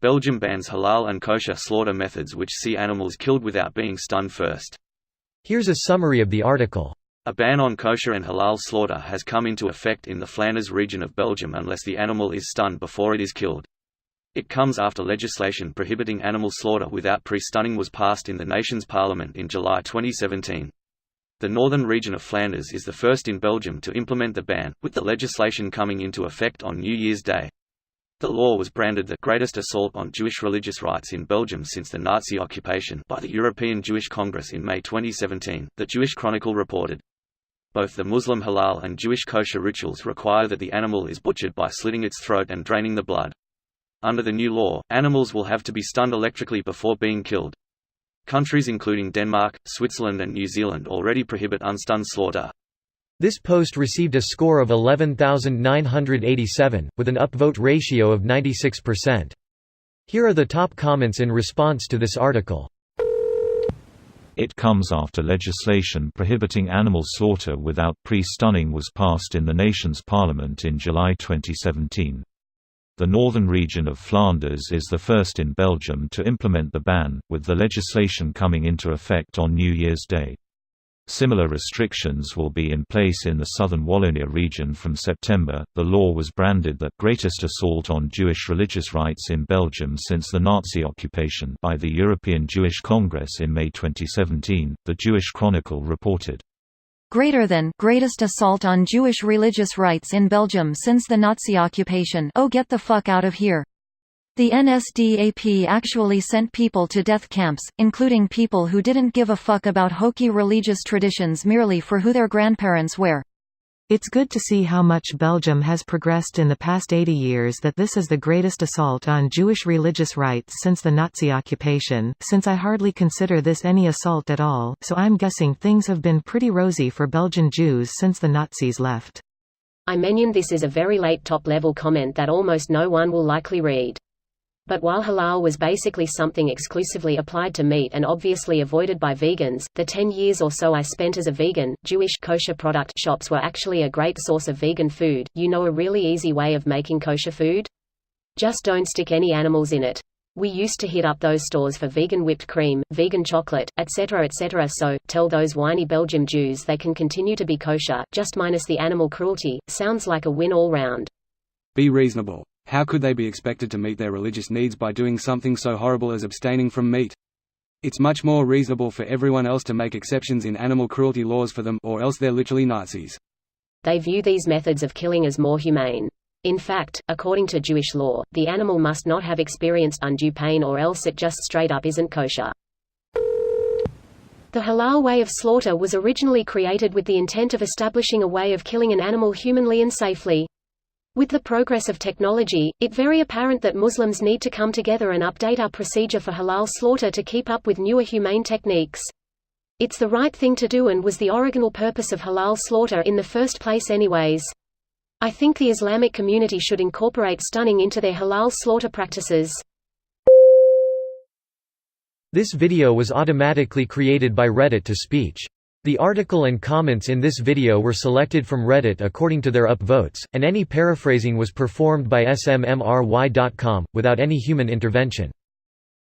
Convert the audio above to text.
Belgium bans halal and kosher slaughter methods which see animals killed without being stunned first. Here's a summary of the article. A ban on kosher and halal slaughter has come into effect in the Flanders region of Belgium unless the animal is stunned before it is killed. It comes after legislation prohibiting animal slaughter without pre-stunning was passed in the nation's parliament in July 2017. The northern region of Flanders is the first in Belgium to implement the ban, with the legislation coming into effect on New Year's Day. The law was branded the greatest assault on Jewish religious rights in Belgium since the Nazi occupation by the European Jewish Congress in May 2017, the Jewish Chronicle reported. Both the Muslim halal and Jewish kosher rituals require that the animal is butchered by slitting its throat and draining the blood. Under the new law, animals will have to be stunned electrically before being killed. Countries including Denmark, Switzerland and New Zealand already prohibit unstunned slaughter. This post received a score of 11,987, with an upvote ratio of 96%. Here are the top comments in response to this article. It comes after legislation prohibiting animal slaughter without pre-stunning was passed in the nation's parliament in July 2017. The northern region of Flanders is the first in Belgium to implement the ban, with the legislation coming into effect on New Year's Day. Similar restrictions will be in place in the southern Wallonia region from September. The law was branded the greatest assault on Jewish religious rights in Belgium since the Nazi occupation by the European Jewish Congress in May 2017, the Jewish Chronicle reported. Greatest assault on Jewish religious rights in Belgium since the Nazi occupation. Oh, get the fuck out of here. The NSDAP actually sent people to death camps, including people who didn't give a fuck about hokey religious traditions merely for who their grandparents were. It's good to see how much Belgium has progressed in the past 80 years, that this is the greatest assault on Jewish religious rights since the Nazi occupation, since I hardly consider this any assault at all, so I'm guessing things have been pretty rosy for Belgian Jews since the Nazis left. I mean, this is a very late top-level comment that almost no one will likely read. But while halal was basically something exclusively applied to meat and obviously avoided by vegans, the 10 years or so I spent as a vegan, Jewish kosher product shops were actually a great source of vegan food. You know a really easy way of making kosher food? Just don't stick any animals in it. We used to hit up those stores for vegan whipped cream, vegan chocolate, etc., so tell those whiny Belgian Jews they can continue to be kosher, just minus the animal cruelty. Sounds like a win all round. Be reasonable. How could they be expected to meet their religious needs by doing something so horrible as abstaining from meat? It's much more reasonable for everyone else to make exceptions in animal cruelty laws for them, or else they're literally Nazis. They view these methods of killing as more humane. In fact, according to Jewish law, the animal must not have experienced undue pain or else it just straight up isn't kosher. The halal way of slaughter was originally created with the intent of establishing a way of killing an animal humanly and safely. With the progress of technology, it's very apparent that Muslims need to come together and update our procedure for halal slaughter to keep up with newer humane techniques. It's the right thing to do and was the original purpose of halal slaughter in the first place anyways. I think the Islamic community should incorporate stunning into their halal slaughter practices. This video was automatically created by Reddit to speech. The article and comments in this video were selected from Reddit according to their upvotes, and any paraphrasing was performed by smmry.com, without any human intervention.